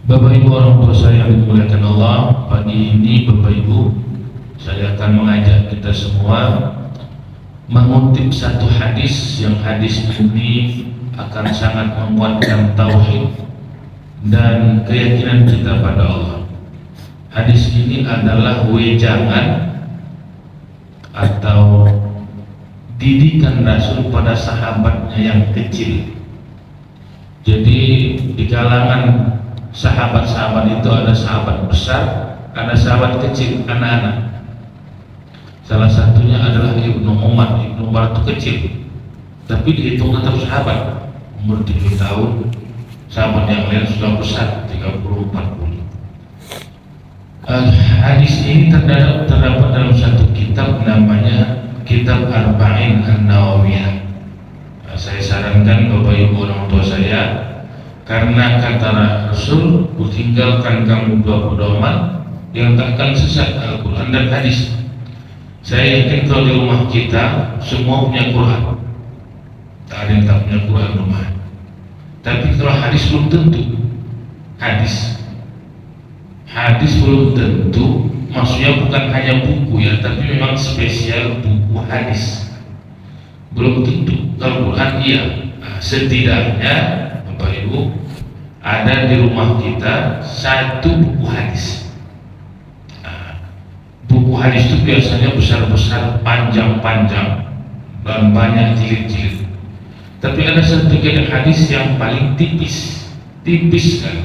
Bapak Ibu orang tua saya yang dimuliakan Allah, pagi ini Bapak Ibu saya akan mengajak kita semua mengutip satu hadis yang hadis ini akan sangat menguatkan tauhid dan keyakinan kita pada Allah. Hadis ini adalah wejangan atau didikan Rasul pada sahabatnya yang kecil. Jadi di kalangan sahabat-sahabat itu ada sahabat besar, ada sahabat kecil, anak-anak. Salah satunya adalah Ibnu Umar. Ibnu Umar itu kecil, tapi dihitung tetap sahabat, umur 7 tahun. Sahabat yang lain sudah besar, 30-40. Hadis ini terdapat dalam satu kitab namanya Kitab Arba'in An-Nawawiyah. Saya sarankan Bapak Ibu orang tua saya, karena kata Rasul, tinggalkan kamu 2 pedoman yang tak akan sesat, Al-Quran dan hadis. Saya yakin kalau di rumah kita semua punya Quran, tak ada yang tak punya Quran rumah. Tapi kalau hadis belum tentu. Hadis belum tentu, maksudnya bukan hanya buku ya, tapi memang spesial buku hadis. Belum tentu. Kalau Quran iya, setidaknya Bapak Ibu ada di rumah kita satu buku hadis. Buku hadis itu biasanya besar-besar, panjang-panjang dan banyak jilid-jilid. Tapi ada satu kitab hadis yang paling tipis kan.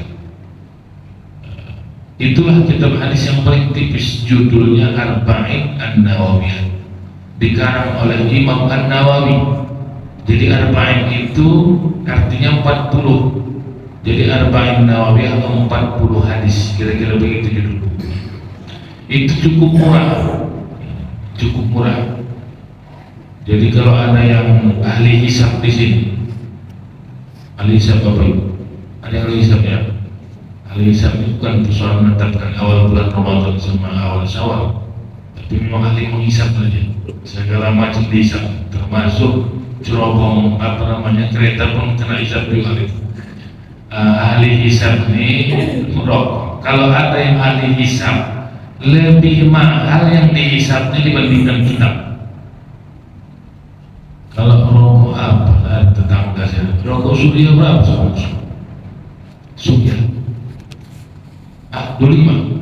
Itulah kitab hadis yang paling tipis, judulnya Arba'in An-Nawawiyah, dikarang oleh Imam An-Nawawi. Jadi Arba'in itu artinya 40. Jadi Arba'in Nawawiyah 40 hadis, kira-kira begitu judul bukunya. Itu cukup murah. Jadi kalau ada yang ahli hisab di sini, ahli hisab Bapak Ibu, ada yang ahli hisab ya? Ahli hisab itu bukan persoalan menetapkan awal bulan Ramadan sama awal Syawal, tapi memang ahli menghisab saja, segala macam dihisab, termasuk cerobong kereta pun kena hisab juga. Ahli hisab ini merokok. Kalau ada yang ahli hisab, lebih mahal yang dihisabnya dibandingkan kitab. Kalau rokok apa? Tetangga saya, rokok Surya berapa sebungkus? Surya 25.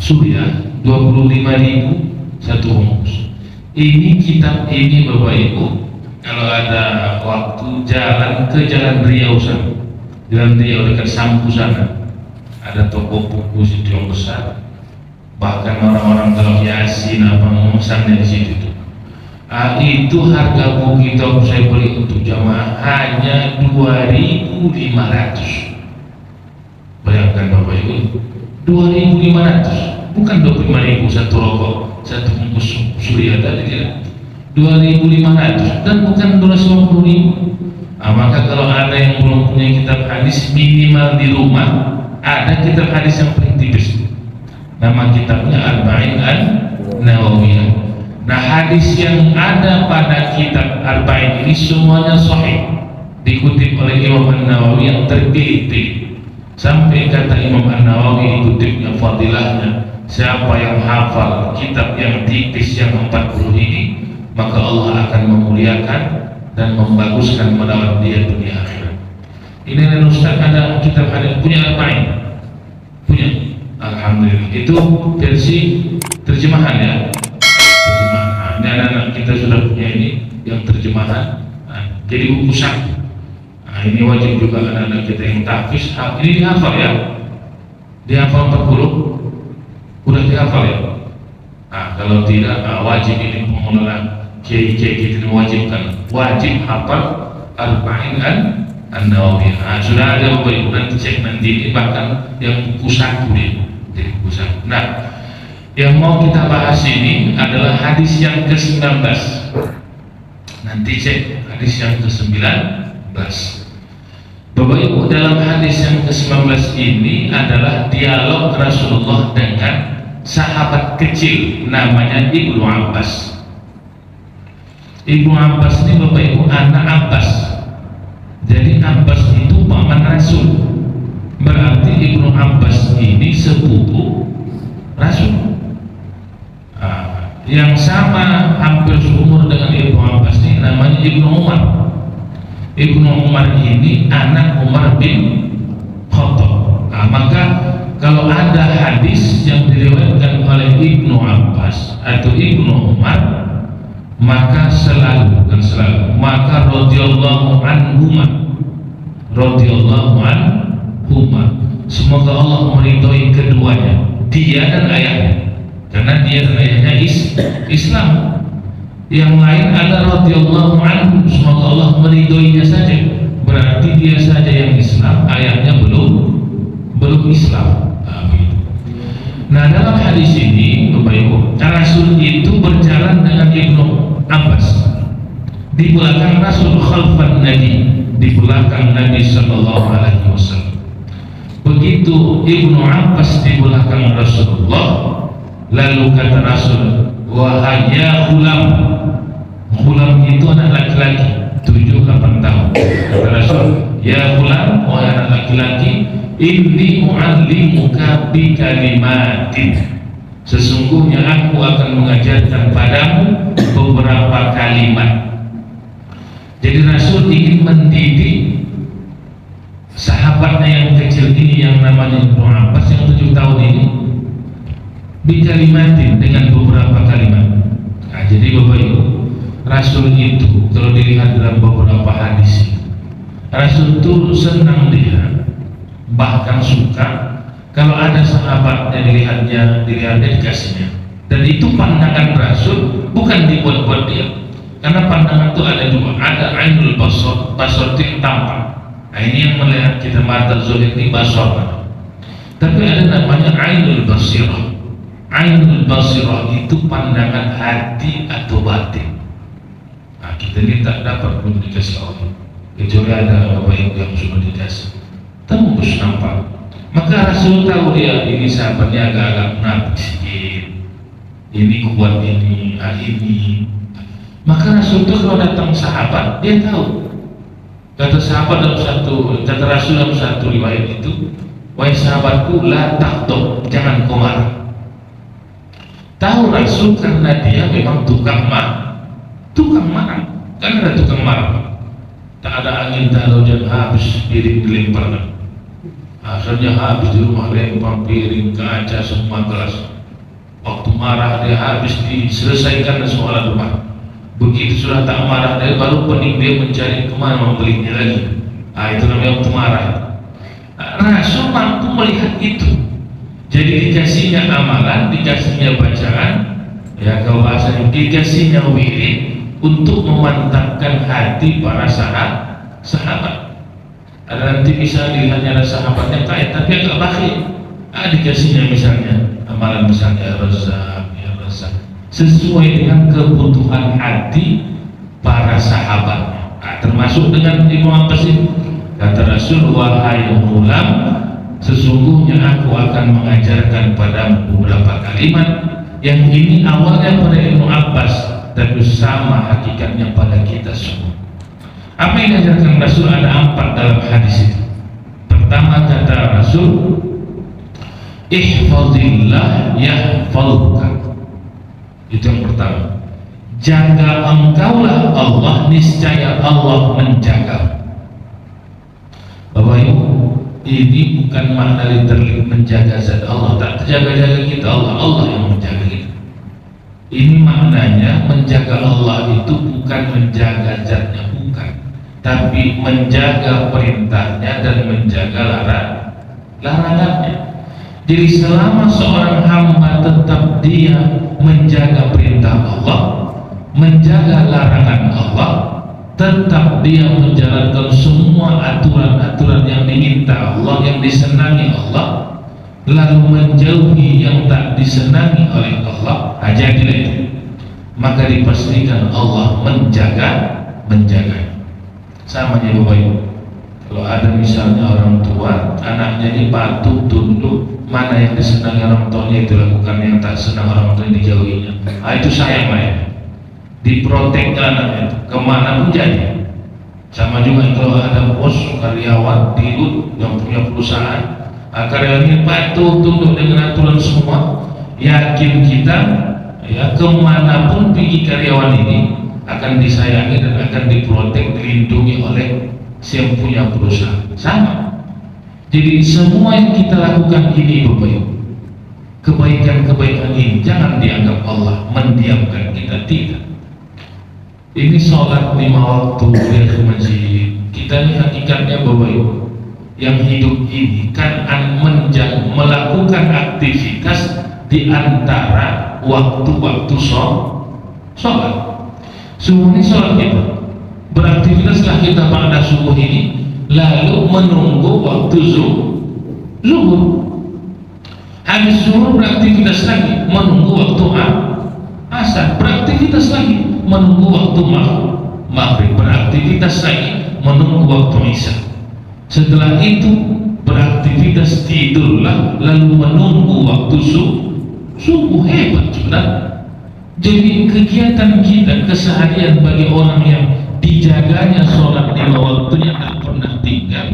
Surya 25.000 satu bungkus. Ini kitab ini Bapak Ibu, kalau ada waktu jalan ke Jalan Riau sana, Jalan Riau dekat Sampu sana, ada toko buku situ yang besar. Bahkan orang-orang kalau Yasin apa memesannya di situ tuh. Itu harga buku kitab saya beli untuk jamaah hanya 2.500. Bayangkan Bapak Ibu, 2.500, bukan 25.000 satu rokok, satu bungkus Surya tadi tidak. 2.500 dan bukan 250.000. Maka kalau ada yang belum punya kitab hadis, minimal di rumah ada kitab hadis yang paling tipis. Nama kitabnya Arba'in An-Nawawiyah. Nah, hadis yang ada pada kitab Arba'in ini semuanya sahih, dikutip oleh Imam An-Nawawi yang terpilih. Sampai kata Imam An-Nawawi dikutipnya fadilahnya, siapa yang hafal kitab yang tipis yang 40 ini, maka Allah akan memuliakan dan membaguskan mendapat dia dunia akhirat. Ini dan Ustaz ada kitab hadis punya Arba'in? Punya. Alhamdulillah. Itu versi terjemahan ya. Terjemahan. Ini anak-anak kita sudah punya ini yang terjemahan. Jadi buku saku. Ini wajib juga anak-anak kita yang tahfiz. Ini dihafal ya. Dihafal 40. Udah dihafal ya. Kalau tidak wajib ini pengelola kiai-kiai kita mewajibkan, wajib hafal Arba'in An-Nawawiyah. Sudah ada Bapak Ibu, nanti cek nanti ini bahkan yang buku saku dia. Jadi buku saku. Nah, yang mau kita bahas ini adalah hadis yang ke-19. Nanti cek hadis yang ke-19. Bapak Ibu, dalam hadis yang ke-19 ini adalah dialog Rasulullah dengan sahabat kecil namanya Ibnu Abbas. Ibnu Abbas ini Bapak Ibu anak Abbas. Jadi Abbas itu paman Rasul. berarti Ibnu Abbas ini sepupu Rasul. Yang sama hampir seumur dengan Ibnu Abbas ini namanya Ibnu Umar. Ibnu Umar ini anak Umar bin Khattab. Maka kalau ada hadis yang diriwayatkan oleh Ibnu Abbas atau Ibnu Umar, maka selalu, bukan selalu, maka radhiyallahu anhuma, semoga Allah meridhoi keduanya, dia dan ayahnya, karena dia dan ayahnya Islam. Yang lain ada radhiyallahu anhu, semoga Allah meridhoinya saja, berarti dia saja yang Islam, ayahnya belum Islam. Nah, dalam hadis ini Bapak Ibu, Rasul itu berjalan dengan Ibnu Abbas di belakang Rasul, khalfan Nabi, di belakang Nabi sallallahu alaihi wasallam. Begitu Ibnu Abbas di belakang Rasulullah, lalu kata Rasul, wahai ya ghulam. Ghulam itu anak laki-laki 7-8 tahun. Kata Rasul, ya ghulam, wahai anak laki-laki, inni mu'allimuka bi kalimatin, sesungguhnya aku akan mengajarkan padamu beberapa kalimat. Jadi Rasul ingin mendidik sahabatnya yang kecil ini yang namanya Ibnu Abbas yang 7 tahun ini bi kalimatin, dengan beberapa kalimat. Nah, jadi Bapak Ibu, Rasul itu kalau dilihat dalam beberapa hadis, Rasul itu senang dia, bahkan suka kalau ada sahabatnya dilihatnya dikasihnya. Dan itu pandangan Rasul, bukan dibuat-buat dia, karena pandangan itu ada dua, ada ainul basar itu yang tampak. Nah, ini yang melihat kita mata zahir ini basar, tapi ada namanya ainul basirah. Ainul basirah itu pandangan hati atau batin. Nah, kita ini tak dapat pun dikasih Allah, kecuali ada Bapak Ibu yang sudah dikasih tembus nampak. Maka Rasul tahu dia ini sahabatnya agak-agak munafik sedikit, ini kuat ini. Maka Rasul itu kalau datang sahabat, dia tahu. Kata Rasul dalam satu riwayat itu, wahai sahabatku, la taqtub, jangan kau marah. Tahu Rasul karena dia memang tukang marah. Kan ada tukang marah. Tak ada angin, tak ada hujan, habis piring dilemparkan. Akhirnya habis di rumah, lempar piring, kaca, semua gelas. Waktu marah dia habis diselesaikan semua rumah. Begitu sudah tak marah dia, baru pening dia mencari kemana membelinya lagi. Itu namanya waktu marah. Rasul mampu melihat itu. Jadi dikasihnya amalan, dikasihnya bacaan, ya kalau bahasanya dikasihnya wirid untuk memantapkan hati para sahabat. Ada nanti bisa dilihatnya ada sahabatnya kaya tapi agak bakhil, dikasihnya misalnya amalan misalnya Razak, sesuai dengan kebutuhan hati para sahabatnya. Termasuk dengan Ibnu Abbas ini, kata Rasul, wahai ghulam, sesungguhnya aku akan mengajarkan padamu beberapa kalimat yang ini awalnya pada Ibnu Abbas, tapi sama hakikatnya pada kita semua. Apa yang diajarkan Rasul? Ada 4 dalam hadis itu. Pertama kata Rasul, ihfazillah yahfazka. Itu yang pertama. Jaga engkaulah Allah, niscaya Allah menjaga. Bapak Ibu, ini bukan makna literally menjaga zat Allah, tak terjaga-jaga kita, Allah yang menjaga kita. Ini maknanya menjaga Allah itu bukan menjaga zatnya, bukan, tapi menjaga perintahnya dan menjaga larangannya. Jadi selama seorang hamba tetap dia menjaga perintah Allah, menjaga larangan Allah, tetap dia menjalankan semua aturan-aturan yang diminta Allah, yang disenangi Allah, lalu menjauhi yang tak disenangi oleh Allah, jadilah itu, maka dipastikan Allah menjaga. Sama aja Bapak Ibu, kalau ada misalnya orang tua, anaknya ini patuh, tunduk, mana yang disenangi orang tuanya itu lakukan, yang tak senang orang tuanya dijauhinya. Itu sayang lah ya, diprotekkan anaknya itu kemana pun jadi. Sama juga kalau ada bos, karyawan, dirut yang punya perusahaan, karyawannya patuh tunduk dengan aturan semua, yakin kita ya kemanapun pergi karyawan ini akan disayangi dan akan diprotek, dilindungi oleh siapa punya perusahaan. Sama. Jadi semua yang kita lakukan ini Bapak Ibu, kebaikan-kebaikan ini jangan dianggap Allah mendiamkan kita, tidak. Ini sholat 5 waktu dia ke masjid. Kita ini hakikatnya Bapak Ibu, yang hidup ini kan melakukan aktivitas di antara waktu-waktu sholat. Subuh ini sholat kita, beraktivitaslah kita pada subuh ini, lalu menunggu waktu zuhur. Habis zuhur beraktivitas lagi, menunggu waktu asar, beraktivitas lagi, menunggu waktu maghrib, beraktivitas lagi, menunggu waktu isya. Setelah itu beraktivitas tidurlah, lalu menunggu waktu subuh. Hebat sebenarnya. Jadi kegiatan kita keseharian bagi orang yang dijaganya sholat 5 waktunya tak pernah tinggal,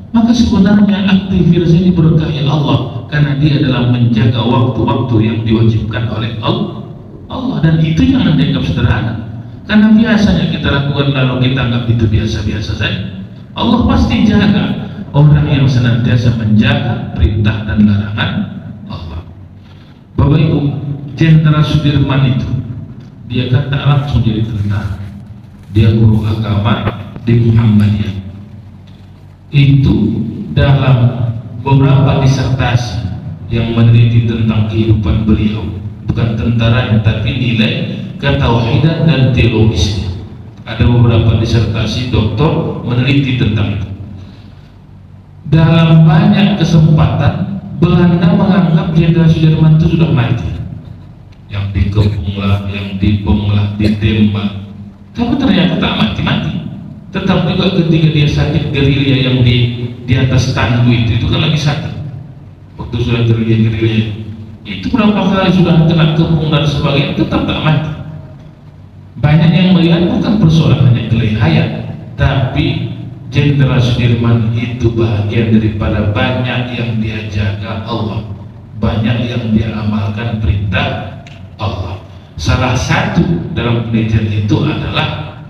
maka sebenarnya aktivitas ini berkahi Allah karena dia adalah menjaga waktu-waktu yang diwajibkan oleh Allah, dan itu jangan dianggap sederhana karena biasanya kita lakukan lalu kita anggap itu biasa-biasa saja. Allah pasti jaga orang yang senantiasa menjaga perintah dan larangan Allah. Bapak Ibu, Jenderal Sudirman itu dia kan tak langsung jadi tentara, dia guru agama di Muhammadiyah. Itu dalam beberapa disertasi yang meneliti tentang kehidupan beliau, bukan tentaranya tapi nilai ketauhidan dan teologisnya. Ada beberapa disertasi doktor meneliti tentang itu. Dalam banyak kesempatan Belanda menganggap Jenderal Sudirman itu sudah mati, yang dikepung lah, yang dibom lah, ditembak. Tapi ternyata tak mati-mati. Tetap juga ketika dia sakit gerilya yang di atas tangguh itu kan lagi sakit. Waktu sudah gerilya itu berapa kali sudah kena kepung dan sebagainya, tetap tak mati. Banyak yang melihat bukan persoalan hanya kelihayan, tapi Jenderal Sudirman itu bahagian daripada banyak yang dia jaga Allah, banyak yang dia amalkan perintah Allah. Salah satu dalam penelitian itu adalah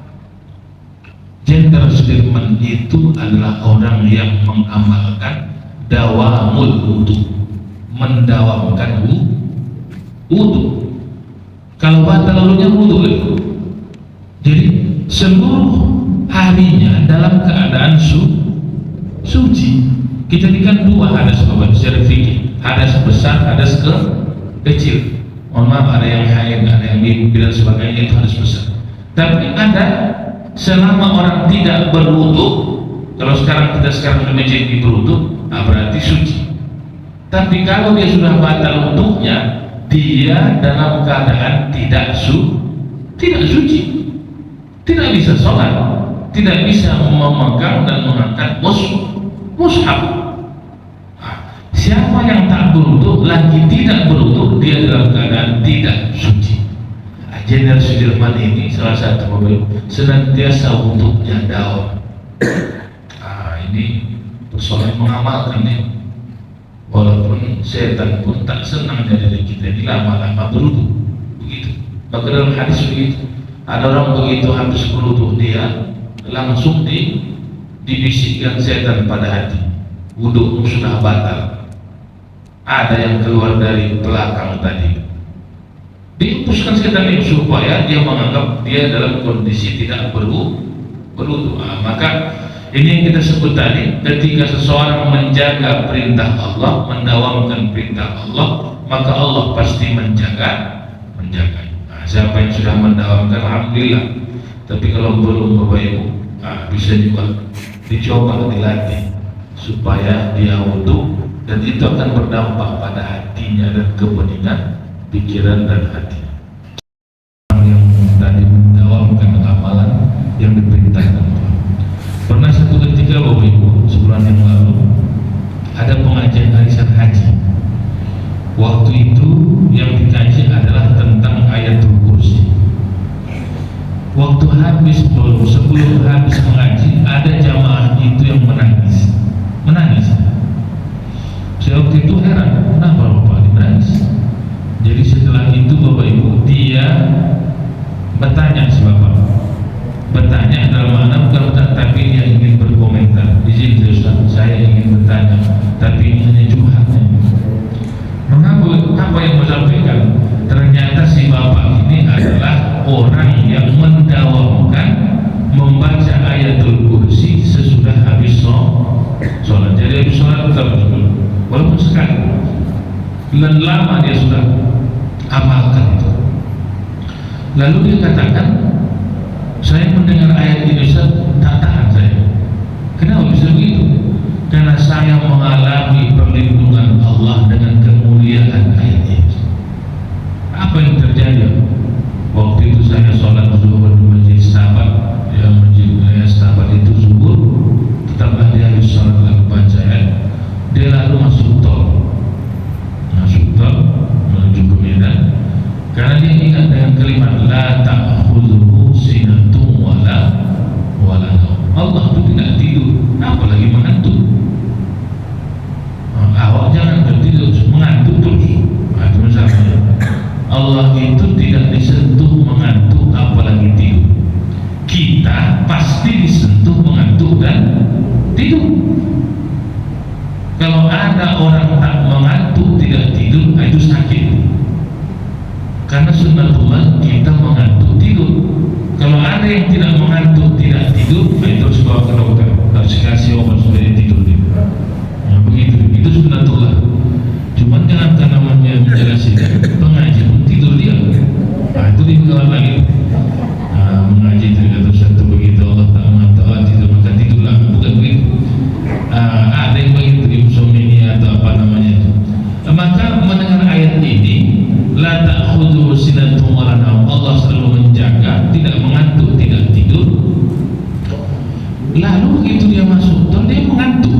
Jenderal Sudirman itu adalah orang yang mengamalkan dawamul wudu, mendawamkan wudu. Kalau batal lalunya wudu lagi. Jadi seluruh harinya dalam keadaan suci. Kita ini kan dua hadas Bapak secara fikih, hadas besar, hadas kecil. Mohon maaf, ada yang haid, ada yang mimpi dan sebagainya, itu hadas besar. Tapi ada selama orang tidak berwudu, kalau sekarang kita di masjid berwudu, berarti suci. Tapi kalau dia sudah batal wudunya, dia dalam keadaan tidak suci, tidak bisa sholat, tidak bisa memegang dan mengangkat mushaf. Siapa yang tak berwudu lagi tidak berwudu, dia dalam keadaan tidak suci. Jenderal Sudirman ini salah satu senantiasa wudunya daun. Ini persoalan mengamalkan ini. Walaupun setan pun tak senang dari kita ini lama-lama berwudu. Begitu. Maka dalam hadis begitu. Ada orang begitu habis berwudu dia langsung dibisikkan setan pada hati, wudumu sudah batal. Ada yang keluar dari belakang tadi, dihempuskan setan itu supaya dia menganggap dia dalam kondisi tidak berwudu. Maka ini yang kita sebut tadi, ketika seseorang menjaga perintah Allah, mendawamkan perintah Allah, maka Allah pasti menjaga. Siapa yang sudah mendawamkan, alhamdulillah. Tapi kalau belum Bapak Ibu, bisa juga dicoba, dilatih supaya dia wudu, dan itu akan berdampak pada hatinya dan kebeningan pikiran dan hati. Orang yang tadi mendawamkan amalan yang diperintahkan Allah. Pernah satu ketika Bapak Ibu, sebulan yang lalu ada pengajian arisan haji. Waktu itu yang dikaji adalah tentang ayatul kursi. Waktu sebelum habis mengaji, ada jamaah itu yang menangis. dan lama dia sudah amalkan itu. Lalu dia katakan, saya mendengar ayat ini Ustaz, tak tahan saya. Kenapa bisa begitu? Karena saya mengalami perlindungan Allah dengan kemuliaan ayat ini. Apa yang terjadi? Waktu itu saya sholat zuhur di masjid Sahabat, yang masjid Sahabat itu zuhur, tetaplah dia habis sholat lalu baca ayat. Dia lalu masuk tol menuju ke Medan, karena dia ingat dengan kalimat la ta'khudhuhu sinatun wala naum. Allah itu tidak tidur, apalagi mengantuk. Awak jangan tertidur, mengantuk terus. Itu misalnya Allah itu tidak disentuh mengantuk apalagi tidur. Kita pasti disentuh mengantuk dan tidur. Kalau ada orang tak mengantuk tidak tidur, itu sakit. Karena sunnatullah kita mengantuk tidur. Kalau ada yang tidak mengantuk tidak tidur, itu harus bawa ke dokter, harus kasih obat supaya tidur. Nah, begitu, itu sunnatullah. Cuman jangan karena menjelaskan pengaji pun tidur dia. Nah, itu dikawal lagi. Mengaji tidak satu begitu Allah tak mengatakan tidur maka tidurlah, bukan begitu. Ada yang begitu insomnia atau apa namanya. Maka mendengar ayat ini, la ta'khudhuhu sinatun wala naum, Allah selalu menjaga, tidak mengantuk, tidak tidur. Lalu begitu dia masuk tol, dia mengantuk.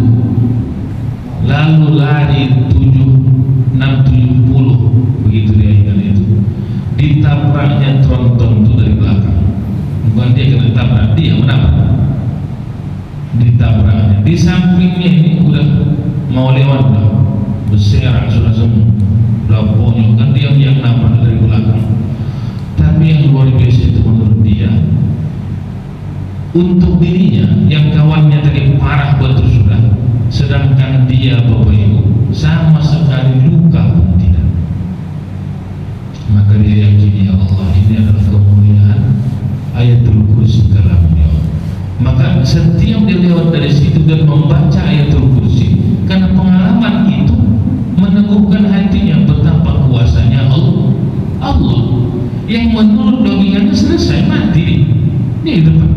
Lalu lari 670, begitu dia ingat itu. Ditabraknya tronton itu dari belakang. Bukan dia kena tabrak, dia menabrak. Ditabraknya, di sampingnya ini udah mau lewat dah, berserak sudah semua, udah bonyok kan dia yang nabrak dari belakang. Tapi yang luar biasa itu menurut dia, untuk dirinya yang kawannya tadi parah betul sudah, sedangkan dia Bapak Ibu sama sekali luka pun tidak. Maka dia yakini ya Allah ini adalah kemuliaan ayatul kursi kalamnya. Maka setiap dia lewat dari situ dan membaca ayatul kursi, karena pengalaman itu meneguhkan hatinya betapa kuasanya Allah yang menurut logikanya selesai mati di depan.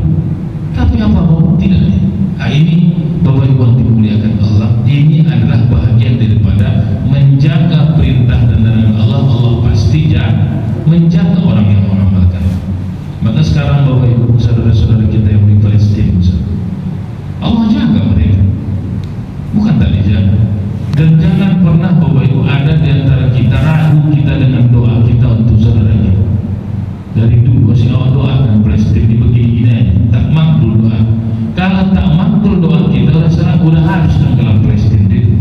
Tapi apa mau tidak? Nah, ini Bapak Ibu yang dimuliakan Allah, ini adalah bahagian daripada menjaga perintah dan larangan Allah. Allah pasti menjaga orang yang mengamalkan. Maka sekarang Bapak Ibu saudara-saudara kita yang di Palestina, Allah jaga mereka, bukan tak dijaga. Dan jangan pernah Bapak Ibu ada di antara kita ragu kita dengan doa kita untuk saudara kita. Dari dulu masih awal doakan Palestina di begini aja, tak makbul doa. Kalau tak makbul doa kita, udah harus tenggelam Palestina itu.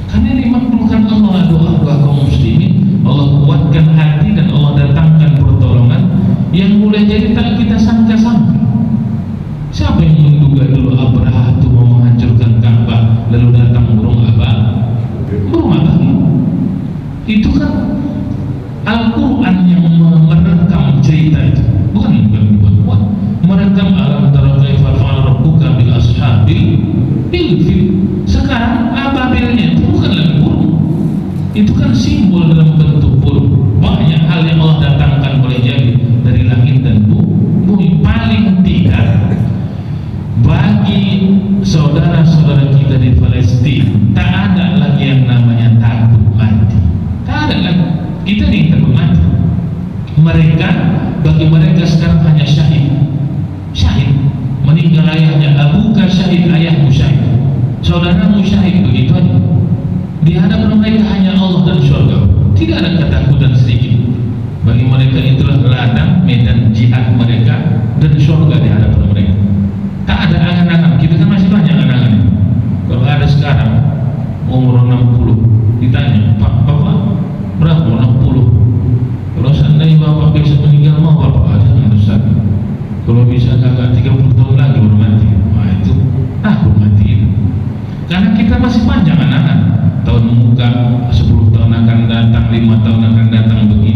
Karena ini makbulkan Allah doa kaum muslimin, Allah kuatkan hati dan Allah datangkan pertolongan yang mulai jadi tak kita sangka-sangka. Siapa yang menduga dulu Abraha itu mau menghancurkan Ka'bah lalu datang burung abadi? Itu kan Al-Quran yang merekam cerita itu, bukan dibuat. Merekam alam tara kaifa fa'ala rabbuka bil ashabil fil. Sekarang ababilnya itu bukan lagi burung, itu kan simbol dalam bentuk burung. Banyak hal yang Allah datangkan boleh jadi dari langit dan bumi. Paling tidak bagi saudara-saudara kita di Palestina tak ada lagi yang namanya takut mati. Tak ada lagi. Kita yang takut mati. Bagi mereka sekarang hanya syahid. Meninggal ayahnya, abuka syahid, ayahmu syahid, saudaramu syahid, begitu aja. Di hadapan mereka hanya Allah dan surga. Tidak ada ketakutan sedikit. Bagi mereka itulah ladang medan jihad mereka dan surga di hadapan mereka. Tak ada angan-angan. Kita kan masih banyak angan-angan. Kalau ada sekarang umur 60 ditanya, Pak, Bapak berapa? 60. Kalau seandainya Bapak bisa meninggal, mau Bapak ada harus sakit. Kalau bisa kakak 30 tahun lagi baru mati. Wah, itu takut mati itu. Karena kita masih panjang angan-angan. Tahun muka 10 tahun akan datang, 5 tahun akan datang begini.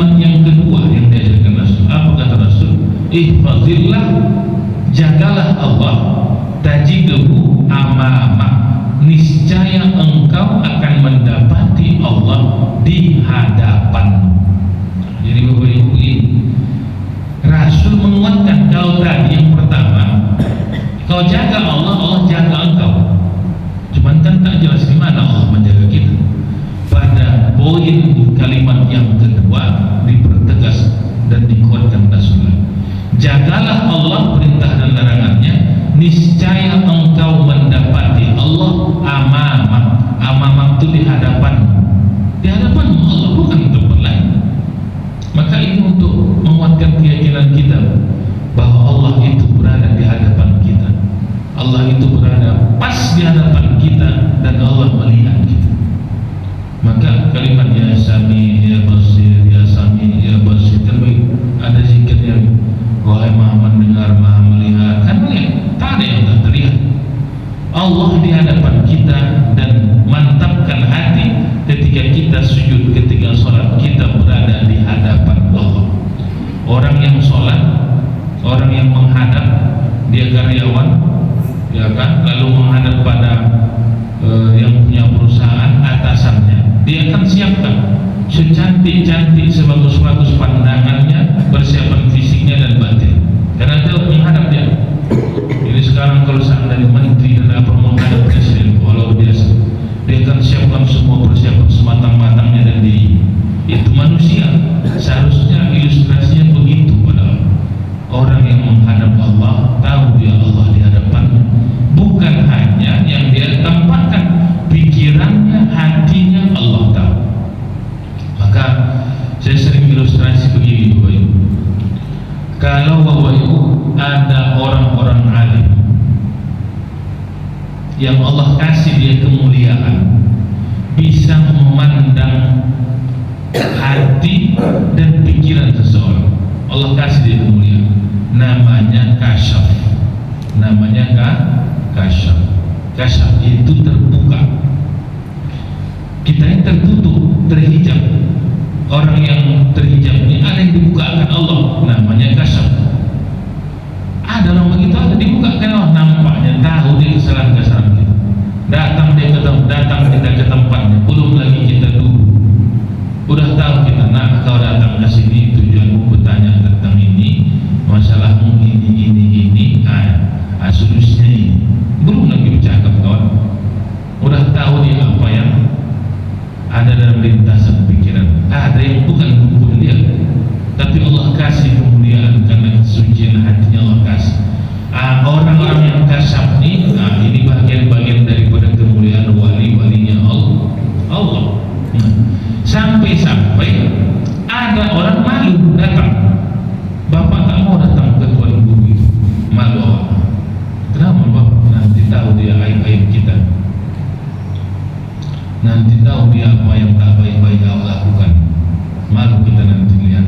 kalimat yang kedua yang diajarkan Rasul. Apa kata Rasul? Ihfazillah, jagalah Allah, tajiduhu amama, niscaya engkau akan mendapati Allah di hadapan. Jadi Bapak Ibu, Rasul menguatkan kalau tadi yang pertama, kau jaga Allah, Allah jaga engkau. Cuman kan tak jelas di mana Allah menjaga kita. Pada poin kalimat yang kedua dipertegas dan dikuatkan Rasulullah. Jagalah Allah, perintah dan larangannya, niscaya engkau mendapati Allah amama. Amama itu di hadapan. Di hadapan Allah, bukan di tempat lain. Maka ini untuk menguatkan keyakinan kita bahwa Allah itu berada di hadapan kita. Allah itu berada pas di hadapan kita dan Allah melihat kita. Maka kalimat ya Sami, ya Basir, ya Sami, ya Basir, terbaik. Ada zikir yang wahai Maha mendengar, Maha melihat. Kan melihat, tak ada yang tak terlihat. Allah di hadapan kita, dan mantapkan hati ketika kita sujud, ketika sholat, kita berada di hadapan Allah. Orang yang sholat, orang yang menghadap, dia karyawan, ya kan, lalu menghadap pada yang punya perusahaan, atasannya, dia akan siapkan secantik-cantik, sebagus-bagus pandangannya, persiapan fisiknya dan batin, karena dia menghadap dia. Jadi sekarang kalau seandainya menteri dan apa menghadap presiden, walau biasa, dia akan siapkan semua persiapan sematang-matangnya dan diri. Itu manusia, seharusnya ilustrasinya begitu. Pada orang yang menghadap Allah, tahu dia Allah di hadapannya, bukan hanya yang dia tempatkan, pikirannya, hatinya Allah tahu. Maka saya sering ilustrasi begini Bapak Ibu, kalau Bapak Ibu ada orang-orang alim yang Allah kasih dia kemuliaan, bisa memandang hati dan pikiran seseorang, Allah kasih dia kemuliaan, namanya kasyaf. Namanya kasyaf. Kasyaf itu terbuka. Kita yang tertutup, terhijab. Orang yang terhijab ini ada yang dibukakan Allah, namanya kasyaf. Ada orang begitu, ada dibukakan Allah, nampaknya tahu dia kesalahan-kesalahan kita. Datang kita ke tempatnya, belum lagi kita duduk, udah tahu kita, nah kau datang ke sini tujuanmu bertanya tentang ini, masalahmu ini, solusinya ini, belum lagi bercakap kawan, udah tahu dia apa yang ada dalam lintasan pikiran. Ada yang bukan kumpul dia, tapi Allah kasih kemuliaan karena kesucian hatinya Allah kasih. Orang-orang yang kasyaf ini bagian-bagian daripada kemuliaan wali-walinya Allah. Sampai-sampai ada orang malu datang. Bapak tak mau datang ke tuan guru itu, malu Allah. Kenapa Bapak? Nanti tahu dia aib-aib kita, nanti tahu dia apa yang tak baik-baik Allah lakukan, malu kita nanti lihat.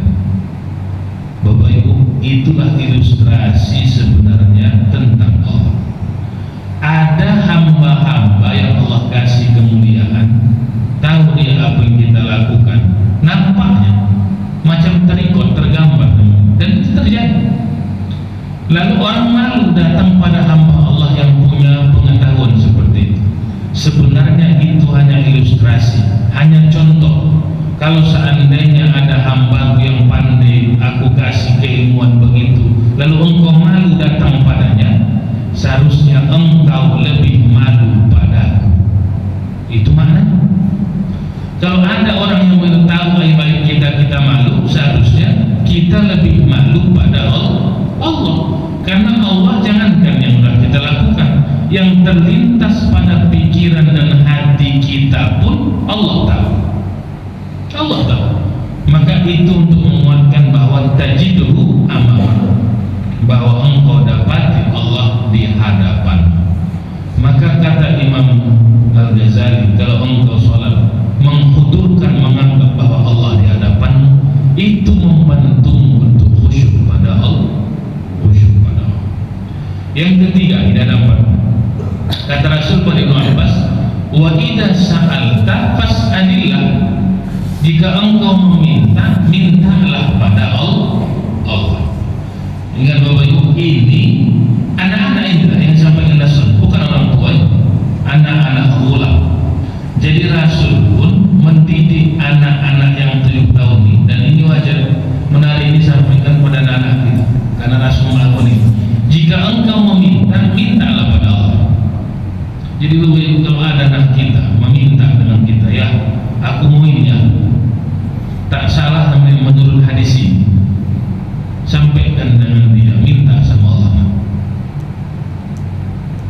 Bapak Ibu, itulah ilustrasi sebenarnya tentang Allah. Ada hamba-hamba yang Allah kasih kemuliaan, tahu dia apa yang kita lakukan, nampaknya macam terikut, tergambar, dan itu terjadi. Lalu orang malu datang pada hamba Allah yang punya pengetahuan seperti itu. Sebenarnya itu hanya ilustrasi, hanya contoh. Kalau seandainya ada hamba yang pandai, aku kasih keilmuan begitu, lalu engkau malu datang padanya, seharusnya engkau lebih malu padaku. Itu maknanya. Kalau ada orang yang mengetahui aib-aib kita malu, seharusnya kita lebih malu pada Allah. Karena Allah, jangankan yang sudah kita lakukan, yang terlintas pada pikiran dan hati kita pun Allah tahu. Allah tahu. Maka itu untuk menguatkan bahwa tajiduhu amama, bahwa engkau dapati Allah di hadapan. Maka kata Imam Al-Ghazali, kalau engkau sholat menghudurkan, menganggap bahwa Allah di hadapan, itu membantu untuk khusyuk pada Allah. Khusyuk pada Allah. Yang ketiga, tidak dapat. Kata Rasul pada Ibnu Abbas, wa idza sa'alta fas'alillah. Jika engkau meminta, mintalah pada Allah. Ingat Bapak Ibu, ini anak-anak ini yang disampaikan Rasul, bukan orang tua, anak-anak ghulam. Jadi Rasul pun mendidik anak-anak yang 7 tahun ini, dan ini wajar. Menarik ini disampaikan pada anak-anak kita, karena Rasul melakukan ini. Jika engkau meminta, mintalah pada Allah. Jadi Bapak Ibu, kalau ada anak kita meminta dengan kita, ya aku mau ini ya, tak salah namanya menurut hadis ini. Sampaikan dengan dia, minta sama Allah.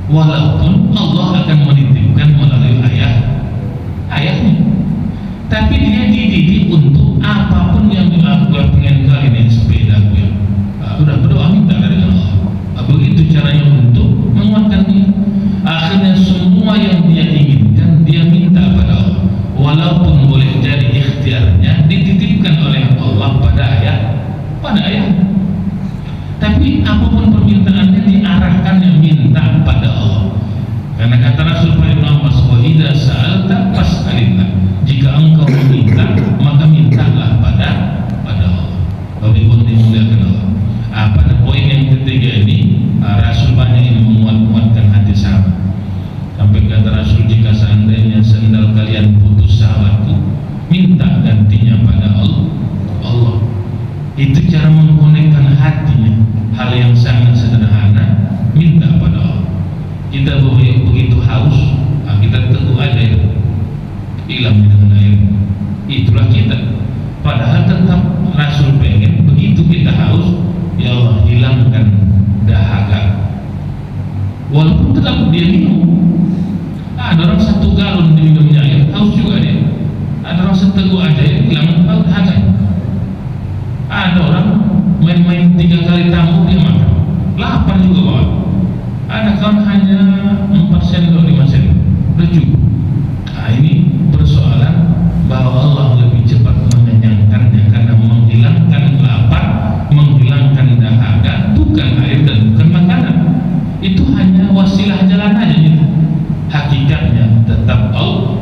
Walaupun Allah akan menitipkan melalui ayahnya, tapi dia dididik untuk apapun yang aku pengen kali ini sepeda aku ya, udah berdoa minta dari Allah. Begitu caranya untuk menguatkan dia. Akhirnya semua yang dia inginkan dia minta pada Allah, walaupun boleh jadi ikhtiarnya dititipkan oleh Allah pada ayah. Tapi apapun permintaannya diarahkannya minta pada Allah. Karena kata Rasul Ibn Abbas, wa idza sa'alta fas'alillah. Jika engkau meminta, maka mintalah pada Allah. Bapak Ibu dimuliakan Allah. Pada poin yang ketiga ini, Rasul banyak ini menguatkan hati sahabat. Sampai kata Rasul, jika seandainya sendal kalian putus sahabatku, minta gantinya pada Allah. Itu cara mengkonekkan hatinya. Hal yang sangat sederhana, minta pada Allah. Kita begitu haus, kita teguk aja hilang dengan air. Itulah kita. Padahal tetap Rasul pengen begitu kita haus, ya Allah hilangkan dahaga. Walaupun tetap dia minum. Ada orang 1 galon diminumnya air, haus juga dia. Ada orang seteguk aja hilang dahaga. Ada orang main-main 3 kali tamu dia makan, lapar juga bawa. Ada kawan hanya 4 sendok 5 sendok udah cukup. Ini persoalan bahwa Allah lebih cepat mengenyangkannya, karena menghilangkan lapar, menghilangkan dahaga bukan air dan bukan makanan. Itu hanya wasilah jalan aja gitu. Hakikatnya tetap Allah.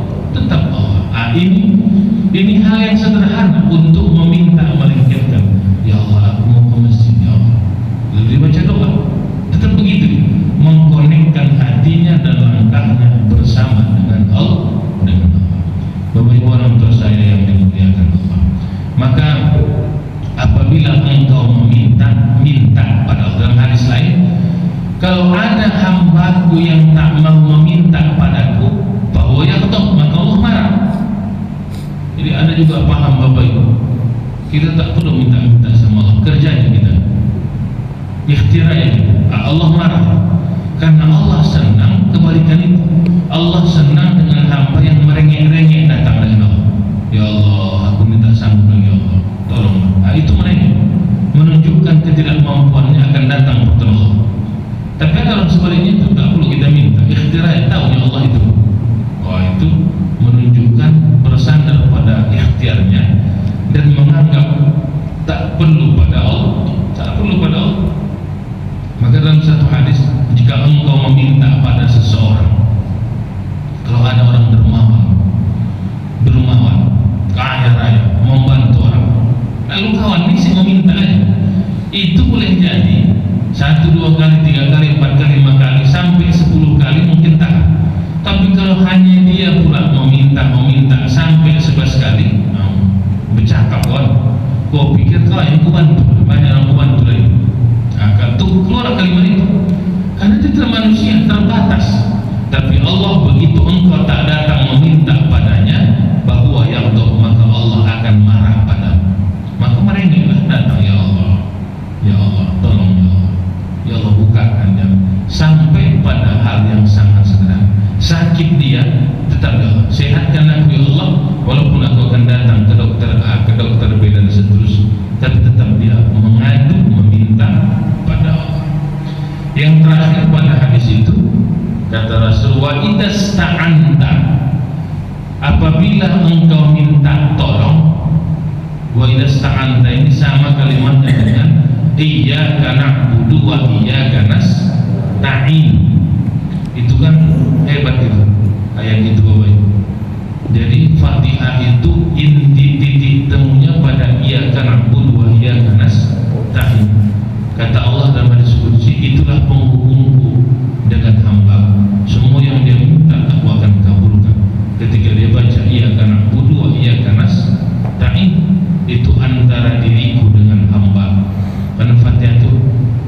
Ini hal yang sederhana untuk meminta, melengketkan. Ya Allah, aku mau ke masjid, ya Allah. Lalu dibaca doa. Tetap begitu, mengkonekkan hatinya dan langkahnya bersama dengan Allah. Bapak Ibu orang tua saya yang dimuliakan Allah, maka apabila engkau minta pada Allah. Dalam hadis lain, kalau ada hambaku yang tak mau meminta padaku, bahwa yaghtab, maka Allah marah. Jadi ada juga paham Bapak Ibu, kita tak perlu minta sama Allah, kerjanya kita ikhtiarnya Allah marah. Karena Allah senang kebalikan itu. Allah senang dengan hamba yang merengek-rengek datang dengan Allah. Ya Allah, aku minta sanggup lagi, ya Allah, tolong. Itu merengek, menunjukkan ketidakmampuannya akan datang pertolongan Allah. Tapi kalau sebaliknya itu tak perlu kita minta, ikhtiarnya tahu ya Allah itu. Itu menunjukkan bersandar pada ikhtiarnya dan menganggap tak perlu pada Allah. Maka dalam satu hadis, jika engkau meminta pada seseorang, kalau ada orang dermawan, kaya raya, membantu orang, lalu kawan ini sih meminta aja, itu boleh jadi 1, 2 kali, 3 kali, 4 kali, 5 kali, sampai 10 kali mungkin tak. Tapi kalau hanya dia pula meminta sampai 11 kali, bercakap kawan, kau pikir kau yang kubantu, banyak orang kubantu lagi. Tuh keluar kalimat itu, karena itu manusia terbatas. Tapi Allah begitu engkau tak datang meminta padanya, bahwa yaghtab, maka Allah akan marah padamu. Maka merengeklah datang, ya Allah, tolong ya Allah, ya Allah bukakan jalan. Sampai pada hal yang sangat sederhana, sakit dia tetap ya Allah, sehatkan aku ya Allah, walaupun aku akan datang ke dokter A, ke dokter B dan seterusnya, tapi tetap dia mengadu, meminta pada Allah. Yang terakhir pada hadis itu, kata Rasul, wa idasta'anta, apabila engkau minta tolong. Wa idasta'anta ini sama kalimatnya dengan iyyaka na'budu wa iyyaka nasta'in. Itu kan hebat itu ayat itu Bapak Ibu. Jadi Fatihah itu inti titik temunya pada iyyaka na'budu wa iyyaka nasta'in. Kata Allah dalam hadis qudsi, itulah penghubungku dengan hamba. Semua yang dia minta aku akan kabulkan. Ketika dia baca iyyaka na'budu wa iyyaka nasta'in, itu antara diriku dengan hamba. Karena Fatihah itu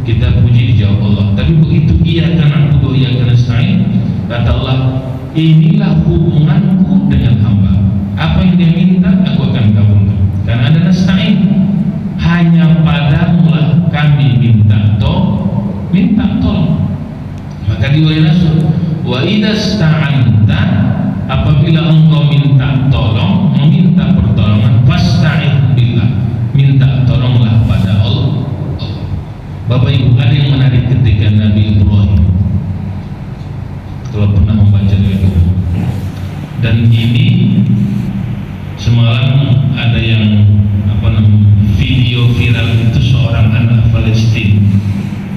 kita puji dijawab Allah. Tapi begitu iyyaka na'budu wa iyyaka nasta'in, kata Allah, inilah hubunganku dengan hamba. Apa yang dia minta aku akan kabulkan. Karena ada nasta'in, hanya padamulah kami minta tolong. Maka diwayat wa idasta'anta, apabila engkau minta tolong, meminta pertolongan, fasta'in billah, minta tolonglah pada Allah. Bapak Ibu, ada yang menarik ketika Nabi Ibrahim, kalau pernah membaca itu, dan ini semalam ada yang video viral itu, seorang anak Palestina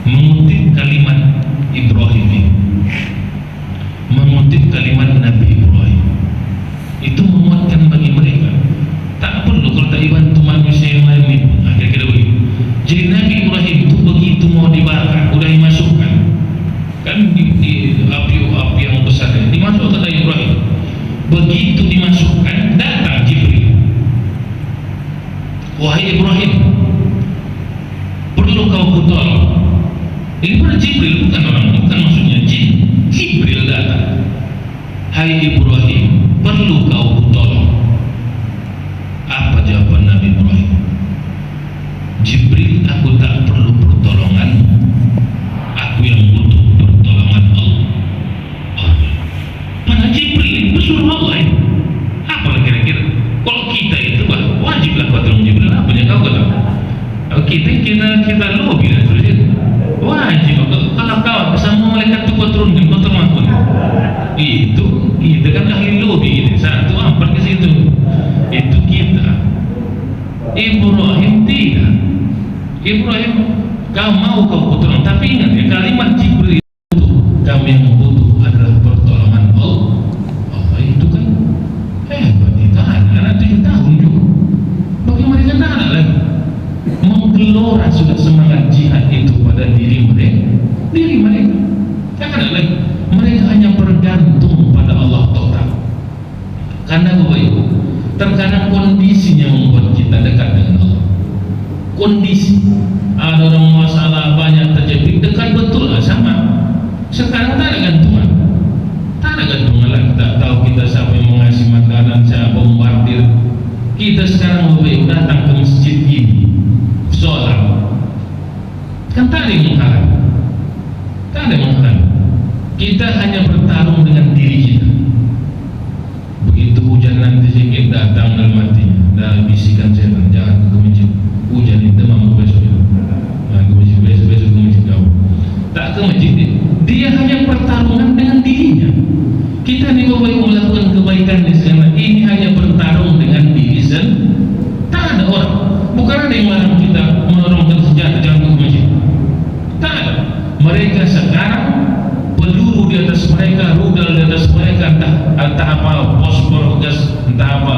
mengutip kalimat Ibrahim ini, mengutip kalimat Nabi Ibrahim. Itu memuatkan bagi mereka. Tak perlu kalau tak dibantu manusia yang lain itu. Kira-kira begitu. Jadi Nabi Ibrahim itu begitu mau dibakar, udah dimasukkan kan di api yang besar ini, dimasukkan Nabi Ibrahim. Begitu dimasukkan, datang Jibril. Wahai Ibrahim, perlu kau kutolong. Ini pada Jibril, bukan orang, bukan maksudnya jin. Jibril datang. Hai Ibrahim, perlu kau kutolong. Apa jawaban Nabi Ibrahim? Jibril, aku tak perlu pertolongan. Aku yang butuh pertolongan Allah. Pada Jibril, pesuruh Allah ini. Apa kira-kira? Kalau kita itu wajiblah kau tolong Jibril. Apa yang kau kata? Kita lobby dan terus wajib. Kalau kau sama malaikat itu kau turunkan, kau tolong aku. Itu kita kan ahli lobby ini. Satu apa ke situ? Itu kita. Ibrahim tidak. Ibrahim, kau mau kau tolong, tapi ingat ya, kalimat Jibril itu, kami yang butuh adalah pertolongan Allah. Allah itu kan hebat, itu anak 7 tahun juga. Bagi mereka tak ada lagi menggelora sudah semangat jihad itu pada diri mereka. Tak ada lagi. Mereka hanya bergantung pada Allah total. Karena Bapak Ibu, terkadang kondisinya membuat kita dekat dengan Allah. Kondisi, ada orang masalah banyak terjadi, dekat betul lah sama. Sekarang tak ada gantungan, lagi. Tak tahu kita siapa yang mengasih makanan, siapa bombardir. Kita sekarang Bapak Ibu datang ke masjid ini, sholat, kan tak ada yang menghalang. Kita hanya bertarung dengan diri kita. Begitu hujan nanti sedikit datang dalam hatinya, dan bisikan setan, jangan ke masjid, hujan itu mampu besok. Ke masjid besok ke masjid kau. Tak ke masjid, dia hanya pertarungan dengan dirinya. Kita ni Bapak Ibu melakukan kebaikan di sana, ini hanya bertarung dengan diri sendiri. Tak ada orang, bukan ada yang melarang kita menorongkan senjata jangan ke masjid. Tak ada. Mereka sekarang peluru di atas mereka, rudal di atas mereka, entah apa, fosfor, gas, entah apa,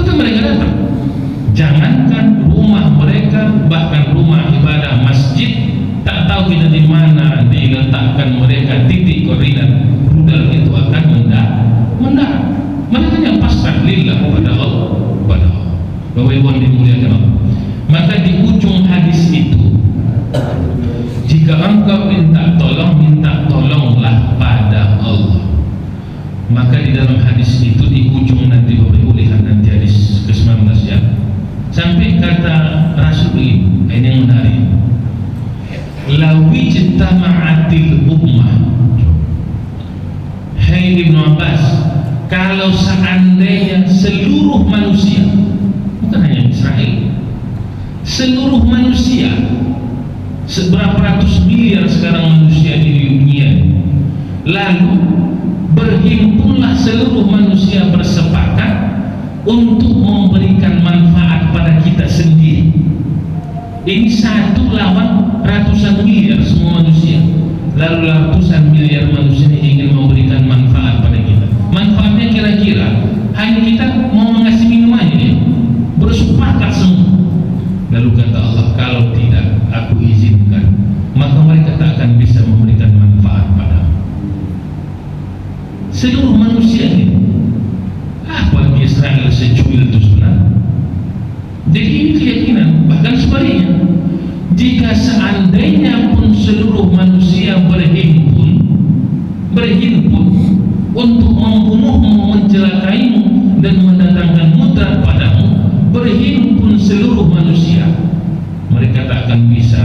tetap mereka datang. Jangankan rumah mereka, bahkan rumah ibadah masjid, tak tahu kita di mana diletakkan mereka titik koordinat rudal itu akan mendarat. Mereka hanya pasrah lillah pada Allah. Bapak Ibu yang dimuliakan Allah. Maka di ujung hadis itu, jika engkau minta tolonglah pada Allah. Maka di dalam hadis itu di ujung nanti Bapak Ibu lihat nanti hadis ke-19 ya. Sampai kata Rasul ini yang menarik. Lawijtama'atil ummah. Hai Ibnu Abbas, kalau seandainya seluruh manusia, bukan hanya Israel, seluruh manusia, seberapa ratus miliar sekarang manusia di dunia, lalu berhimpunlah seluruh manusia bersepakat untuk memberikan manfaat pada kita sendiri. Ini satu lawan ratusan miliar semua manusia, lalu ratusan miliar manusia ingin memberikan manfaat pada kita. Manfaatnya kira-kira Ahli kita mau mengasih minumannya dia bersepakat semua. Lalu kata Allah, kalau tidak aku izinkan, maka mereka tak akan bisa memberikan manfaat padamu. Seluruh manusia ini, apa di Israel secuil itu sebenarnya? Jadi ini keyakinan. Bahkan sebaliknya, jika seandainya pun seluruh manusia berhimpun untuk membunuhmu, mencelakaimu, dan mendatangkan mudarat padamu, berhimpun seluruh manusia, mereka tak akan bisa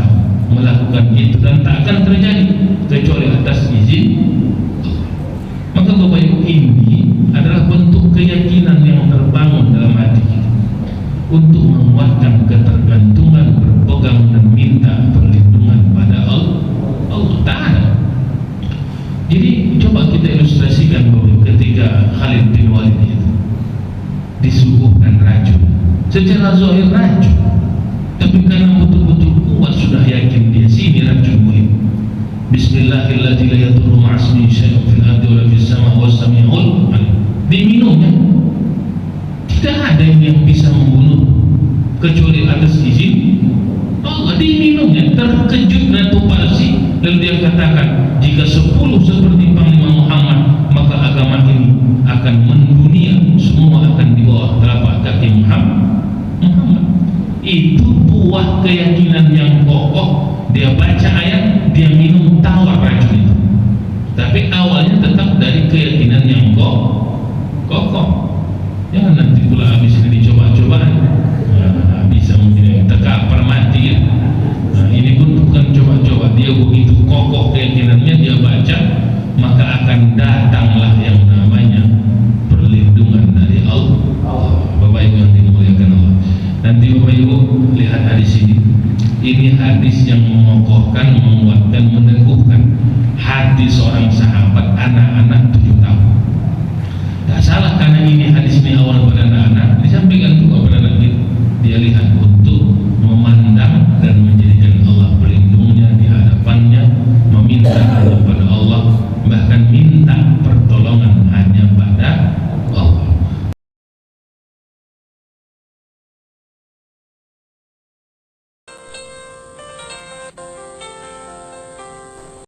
melakukan itu dan tak akan terjadi kecuali atas izin Allah. Maka Bapak Ibu, ini adalah bentuk keyakinan yang terbangun dalam hati kita untuk menguatkan ketergantungan, berpegang dan minta perlindungan pada Allah Ta'ala. Jadi coba kita ilustrasikan dulu ketika Khalid bin Walid itu disuguhkan racun, secara zahir racun, tapi karena betul-betul kuat sudah yakin dia, sini racun muhim. Bismillahirrahmanirrahim, la yadurru ma'asmi syai'un fil ardi wa la fis sama' wa sami'ul alim. Diminumnya, tidak ada yang bisa membunuh kecuali atas izin Allah. Diminumnya, terkejut dan Tuparsi, lalu dia katakan, jika 10 seperti Panglima Muhammad, maka agama ini akan mendunia, semua akan di bawah telapak kaki Muhammad. Itu buah keyakinan yang kokoh. Dia baca ayat, dia minum tawar racun itu, tapi awalnya tetap dari keyakinan yang kokoh. Jangan nanti pula habis ini dicoba-cobaan, bisa mungkin terkapar mati ya. Nah, ini pun bukan coba-coba, dia begitu kokoh keyakinannya, dia baca, maka akan datanglah yang namanya perlindungan dari Allah. Bapak Ibu yang dimuliakan Allah, nanti Bapak Ibu lihat hadis ini hadis yang mengokohkan, menguatkan, meneguhkan hati seorang sahabat anak-anak 7 tahun. Tak salah, karena ini hadis ini awal pada anak-anak, disampaikan juga pada anak kita. Dia lihat,